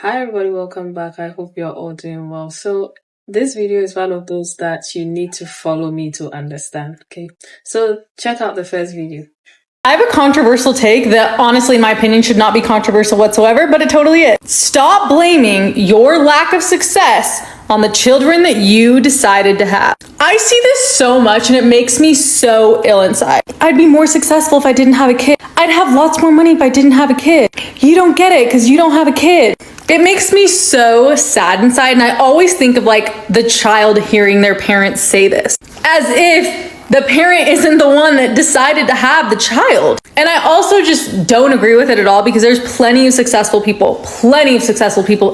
Hi everybody, welcome back. I hope you're all doing well. So this video is one of those that you need to follow me to understand. Okay, so check out the first video. I have a controversial take that honestly, in my opinion, should not be controversial whatsoever, but it totally is. Stop blaming your lack of success on the children that you decided to have. I see this so much and it makes me so ill inside. I'd be more successful if I didn't have a kid. I'd have lots more money if I didn't have a kid. You don't get it because you don't have a kid. It makes me so sad inside, and I always think of like the child hearing their parents say this, as if the parent isn't the one that decided to have the child. And I also just don't agree with it at all, because there's plenty of successful people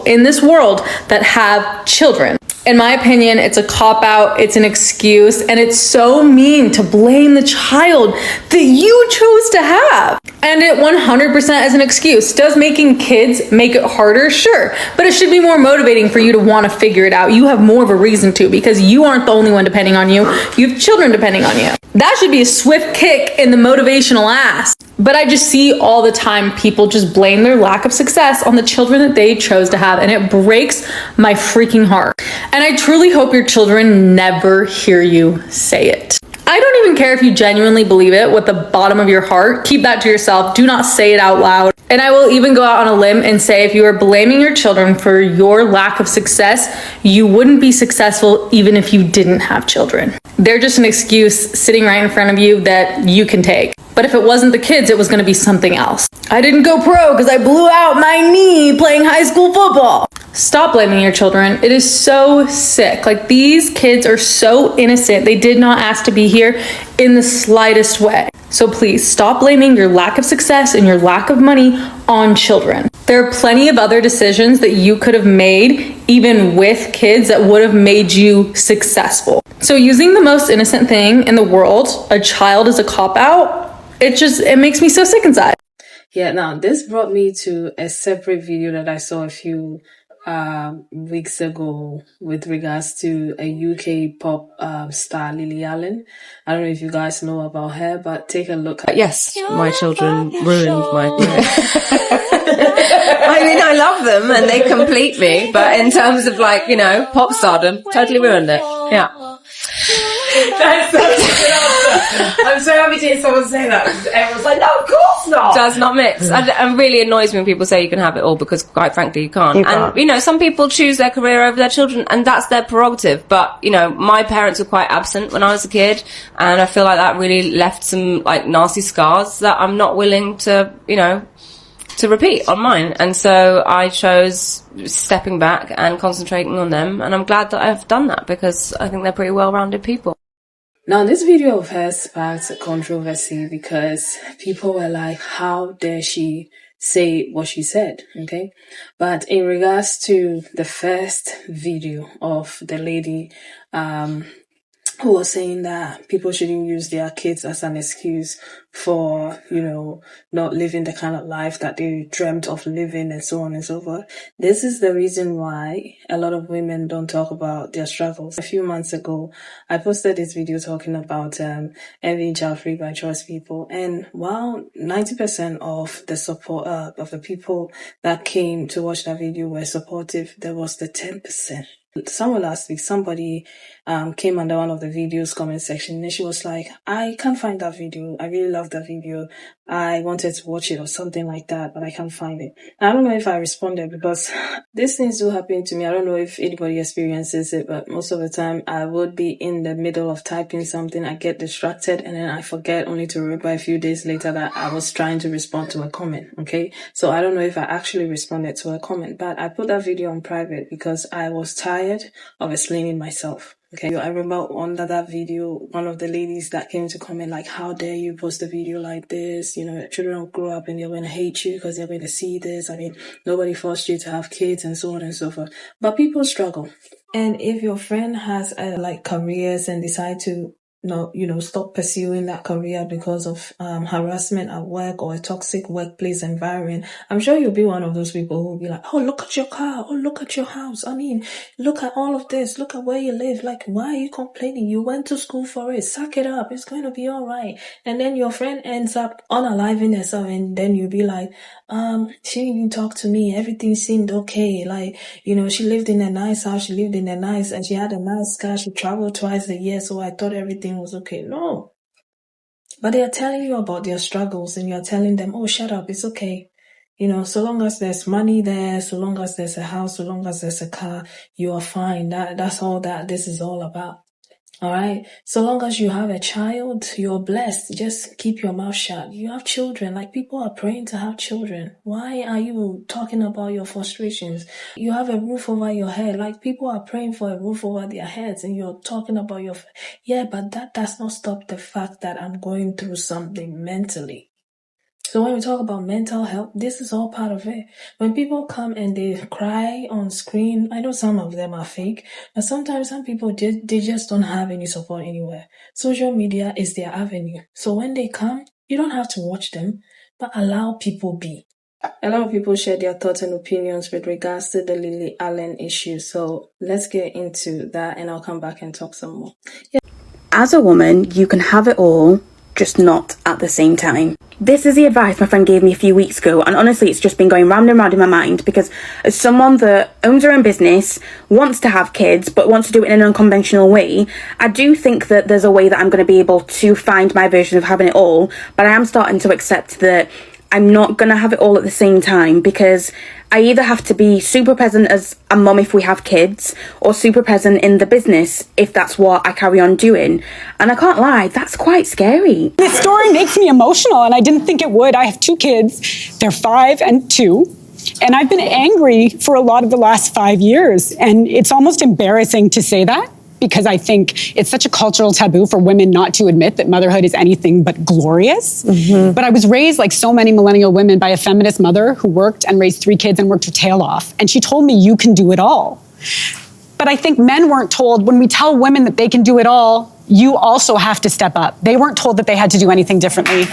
in this world that have children. In my opinion, it's a cop-out, it's an excuse, and it's so mean to blame the child that you chose to have. And it 100% is an excuse. Does making kids make it harder? Sure. But it should be more motivating for you to want to figure it out. You have more of a reason to, because you aren't the only one depending on you. You have children depending on you. That should be a swift kick in the motivational ass. But I just see all the time people just blame their lack of success on the children that they chose to have, and it breaks my freaking heart. And I truly hope your children never hear you say it. I don't even care if you genuinely believe it with the bottom of your heart. Keep that to yourself. Do not say it out loud. And I will even go out on a limb and say, if you are blaming your children for your lack of success, you wouldn't be successful even if you didn't have children. They're just an excuse sitting right in front of you that you can take. But if it wasn't the kids, it was going to be something else. I didn't go pro because I blew out my knee playing high school football. Stop blaming your children. It is so sick. Like, these kids are so innocent. They did not ask to be here in the slightest way. So please stop blaming your lack of success and your lack of money on children. There are plenty of other decisions that you could have made, even with kids, that would have made you successful. So using the most innocent thing in the world, a child, as a cop-out, it makes me so sick inside. Yeah, now this brought me to a separate video that I saw a few weeks ago with regards to a UK pop star, Lily Allen. I don't know if you guys know about her, but take a look. Yes, my children ruined my career. I mean, I love them and they complete me, but in terms of, like, you know, pop stardom, totally ruined it. Yeah. That's such a good answer. I'm so happy to hear someone say that. Everyone's like, no, of course not. Does not mix. It really annoys me when people say you can have it all, because quite frankly you can't. And, you know, some people choose their career over their children, and that's their prerogative. But, you know, my parents were quite absent when I was a kid, and I feel like that really left some, like, nasty scars that I'm not willing to, you know, to repeat on mine. And so I chose stepping back and concentrating on them, and I'm glad that I've done that, because I think they're pretty well-rounded people. Now, this video of hers sparked a controversy because people were like, how dare she say what she said, okay? But in regards to the first video of the lady who was saying that people shouldn't use their kids as an excuse for, you know, not living the kind of life that they dreamt of living, and so on and so forth. This is the reason why a lot of women don't talk about their struggles. A few months ago, I posted this video talking about ending child-free by choice people. And while 90% of the support of the people that came to watch that video were supportive, there was the 10%. Somewhere last week, somebody came under one of the videos comment section, and she was like, I can't find that video. I really love that video. I wanted to watch it or something like that, but I can't find it. I don't know if I responded, because these things do happen to me. I don't know if anybody experiences it, but most of the time I would be in the middle of typing something, I get distracted, and then I forget, only to remember a few days later that I was trying to respond to a comment, okay? So I don't know if I actually responded to a comment, but I put that video on private because I was tired of explaining myself. Okay, I remember under that video, one of the ladies that came to comment, like, how dare you post a video like this? You know, children will grow up and they're going to hate you because they're going to see this. I mean, nobody forced you to have kids, and so on and so forth. But people struggle. And if your friend has like careers and decide to stop pursuing that career because of harassment at work or a toxic workplace environment. I'm sure you'll be one of those people who will be like, oh, look at your car. Oh, look at your house. I mean, look at all of this. Look at where you live. Like, why are you complaining? You went to school for it. Suck it up. It's going to be all right. And then your friend ends up unaliving herself, and then you'll be like, she didn't even talk to me. Everything seemed okay. Like, she lived in a nice house. She lived in a nice, and she had a nice car. She traveled twice a year. So I thought everything was okay. No. But they are telling you about their struggles, and you're telling them, oh, shut up. It's okay. So long as there's money there, so long as there's a house, so long as there's a car, you are fine. That's all that this is all about. All right. So long as you have a child, you're blessed. Just keep your mouth shut. You have children. Like, people are praying to have children. Why are you talking about your frustrations? You have a roof over your head. Like, people are praying for a roof over their heads, and you're talking about yeah, but that does not stop the fact that I'm going through something mentally. So when we talk about mental health, this is all part of it. When people come and they cry on screen, I know some of them are fake, but sometimes some people, they just don't have any support anywhere. Social media is their avenue. So when they come, you don't have to watch them, but allow people be. A lot of people share their thoughts and opinions with regards to the Lily Allen issue. So let's get into that, and I'll come back and talk some more. Yeah. As a woman, you can have it all, just not at the same time. This is the advice my friend gave me a few weeks ago, and honestly it's just been going round and round in my mind, because as someone that owns her own business, wants to have kids but wants to do it in an unconventional way, I do think that there's a way that I'm going to be able to find my version of having it all, but I am starting to accept that I'm not going to have it all at the same time, because I either have to be super present as a mum if we have kids, or super present in the business if that's what I carry on doing. And I can't lie, that's quite scary. This story makes me emotional, and I didn't think it would. I have 2 kids. They're 5 and 2. And I've been angry for a lot of the last 5 years. And it's almost embarrassing to say that, because I think it's such a cultural taboo for women not to admit that motherhood is anything but glorious. Mm-hmm. But I was raised, like so many millennial women, by a feminist mother who worked and raised 3 kids and worked her tail off. And she told me, you can do it all. But I think men weren't told, when we tell women that they can do it all, you also have to step up. They weren't told that they had to do anything differently.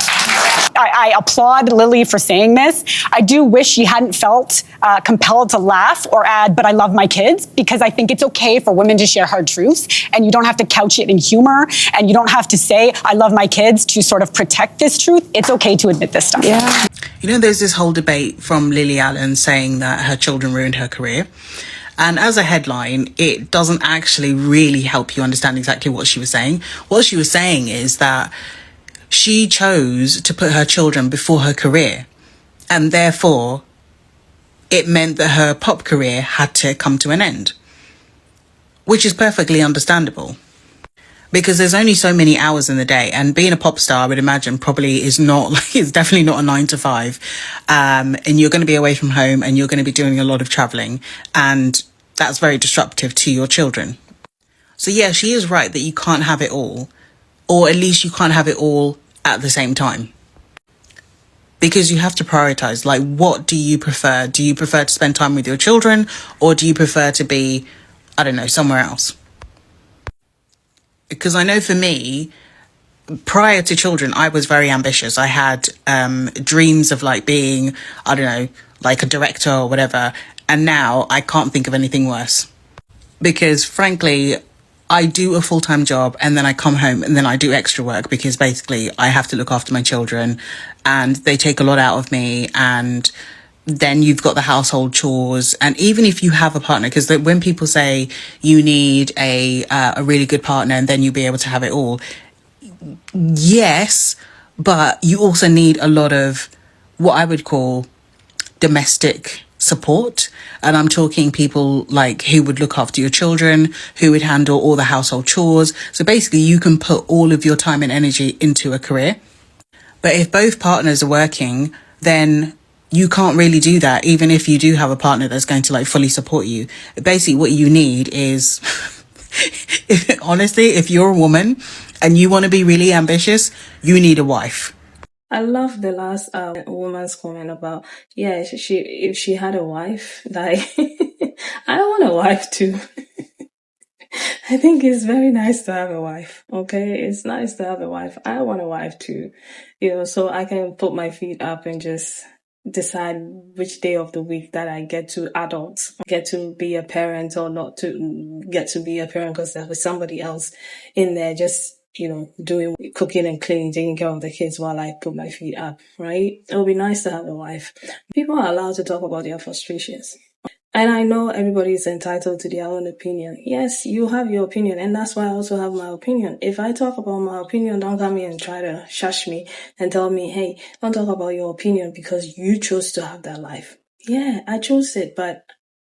I applaud Lily for saying this. I do wish she hadn't felt compelled to laugh or add, but I love my kids, because I think it's okay for women to share hard truths, and you don't have to couch it in humor, and you don't have to say, I love my kids, to sort of protect this truth. It's okay to admit this stuff. Yeah. There's this whole debate from Lily Allen saying that her children ruined her career. And as a headline, it doesn't actually really help you understand exactly what she was saying. What she was saying is that she chose to put her children before her career, and therefore it meant that her pop career had to come to an end, which is perfectly understandable, because there's only so many hours in the day, and being a pop star, I would imagine, probably is definitely not a 9 to 5, and you're going to be away from home, and you're going to be doing a lot of traveling, and that's very disruptive to your children. So yeah, she is right that you can't have it all, or at least you can't have it all at the same time, because you have to prioritize. Like, what do you prefer? Do you prefer to spend time with your children, or do you prefer to be, I don't know, somewhere else? Because I know for me, prior to children, I was very ambitious. I had dreams of being, I don't know, like a director or whatever. And now I can't think of anything worse, because frankly, I do a full-time job, and then I come home and then I do extra work, because basically I have to look after my children and they take a lot out of me. And then you've got the household chores. And even if you have a partner, because when people say you need a really good partner and then you'll be able to have it all, yes, but you also need a lot of what I would call domestic support. And I'm talking people who would look after your children, who would handle all the household chores. So basically you can put all of your time and energy into a career. But if both partners are working, then you can't really do that, even if you do have a partner that's going to fully support you. Basically what you need is honestly, if you're a woman and you want to be really ambitious, you need a wife. I love the last woman's comment about, if she had a wife, I want a wife too. I think it's very nice to have a wife. Okay, it's nice to have a wife. I want a wife too, so I can put my feet up and just decide which day of the week that I get to get to be a parent or not to get to be a parent, because there was somebody else in there just doing cooking and cleaning, taking care of the kids while I put my feet up, right? It would be nice to have a wife. People are allowed to talk about their frustrations. And I know everybody is entitled to their own opinion. Yes, you have your opinion, and that's why I also have my opinion. If I talk about my opinion, don't come here and try to shush me and tell me, hey, don't talk about your opinion because you chose to have that life. Yeah, I chose it, but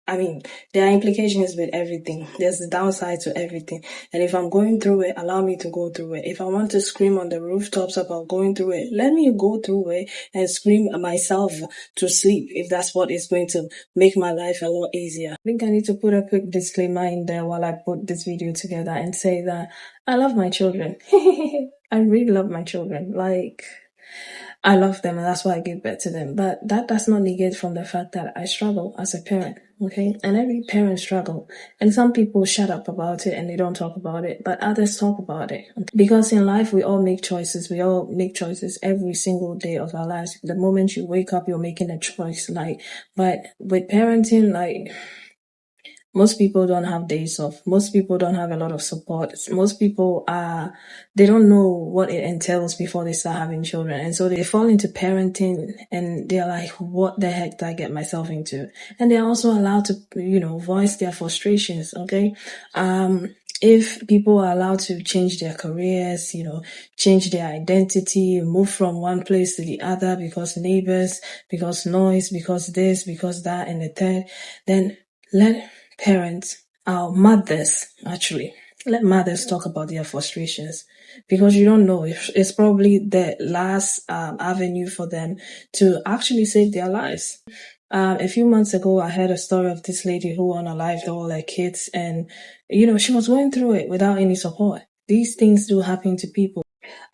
I mean, there are implications with everything. There's the downside to everything. And if I'm going through it, allow me to go through it. If I want to scream on the rooftops about going through it, let me go through it and scream myself to sleep if that's what is going to make my life a lot easier. I think I need to put a quick disclaimer in there while I put this video together and say that I love my children. I really love my children. I love them, and that's why I give birth to them. But that does not negate from the fact that I struggle as a parent, okay? And every parent struggle. And some people shut up about it and they don't talk about it, but others talk about it. Because in life, we all make choices. We all make choices every single day of our lives. The moment you wake up, you're making a choice. But with parenting, most people don't have days off. Most people don't have a lot of support. Most people they don't know what it entails before they start having children. And so they fall into parenting and they're like, what the heck did I get myself into? And they're also allowed to, voice their frustrations, okay? If people are allowed to change their careers, change their identity, move from one place to the other because neighbors, because noise, because this, because that, and the third, then let parents, our mothers, actually, let mothers talk about their frustrations, because you don't know if it's probably the last avenue for them to actually save their lives. A few months ago, I heard a story of this lady who unalived all her kids, and she was going through it without any support. These things do happen to people.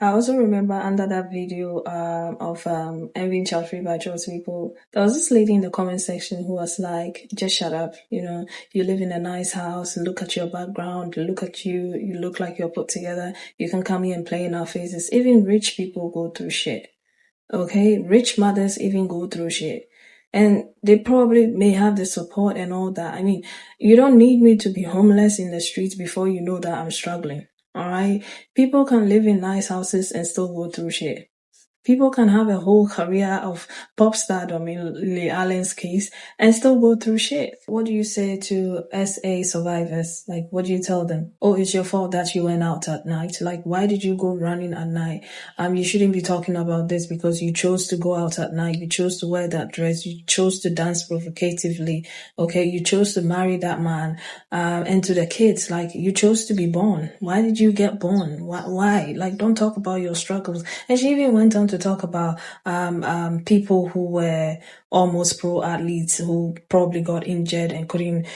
I also remember under that video of Envying Child Free by Choice People, there was this lady in the comment section who was like, just shut up, you live in a nice house, look at your background, look at you, you look like you're put together, you can come here and play in our faces. Even rich people go through shit, okay? Rich mothers even go through shit. And they probably may have the support and all that. I mean, you don't need me to be homeless in the streets before you know that I'm struggling. All right. People can live in nice houses and still go through shit. People can have a whole career of pop stardom in Lily Allen's case and still go through shit. What do you say to SA survivors? What do you tell them? Oh, it's your fault that you went out at night. Why did you go running at night? You shouldn't be talking about this because you chose to go out at night. You chose to wear that dress. You chose to dance provocatively. Okay. You chose to marry that man. And to the kids, you chose to be born. Why did you get born? Why? Don't talk about your struggles. And she even went on to talk about people who were almost pro athletes who probably got injured and couldn't,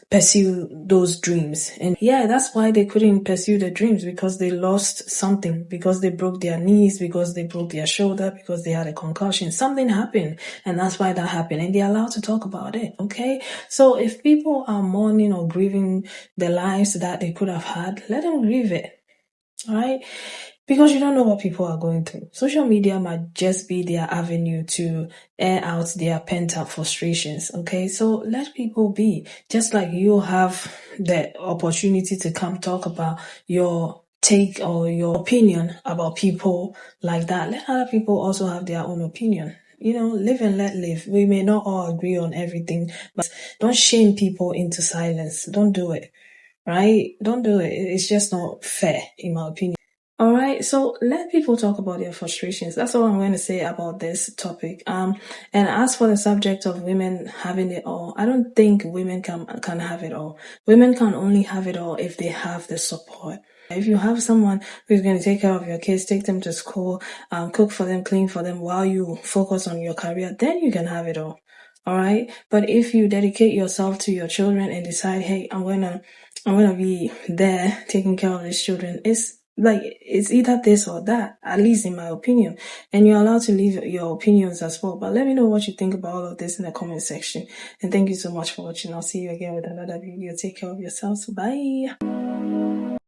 pursue those dreams. And yeah, that's why they couldn't pursue the dreams, because they lost something, because they broke their knees, because they broke their shoulder, because they had a concussion. Something happened, and that's why that happened. And they're allowed to talk about it, okay? So if people are mourning or grieving the lives that they could have had, let them grieve it, all right? Because you don't know what people are going through. Social media might just be their avenue to air out their pent-up frustrations, okay? So let people be. Just like you have the opportunity to come talk about your take or your opinion about people like that, let other people also have their own opinion. Live and let live. We may not all agree on everything, but don't shame people into silence. Don't do it, right? Don't do it. It's just not fair, in my opinion. All right, so let people talk about their frustrations. That's all I'm going to say about this topic. And as for the subject of women having it all, I don't think women can have it all. Women can only have it all if they have the support. If you have someone who's going to take care of your kids, take them to school, cook for them, clean for them while you focus on your career, then you can have it all. All right. But if you dedicate yourself to your children and decide, hey, I'm going to be there taking care of these children, it's Like, it's either this or that, at least in my opinion. And you're allowed to leave your opinions as well. But let me know what you think about all of this in the comment section. And thank you so much for watching. I'll see you again with another video. Take care of yourselves. Bye.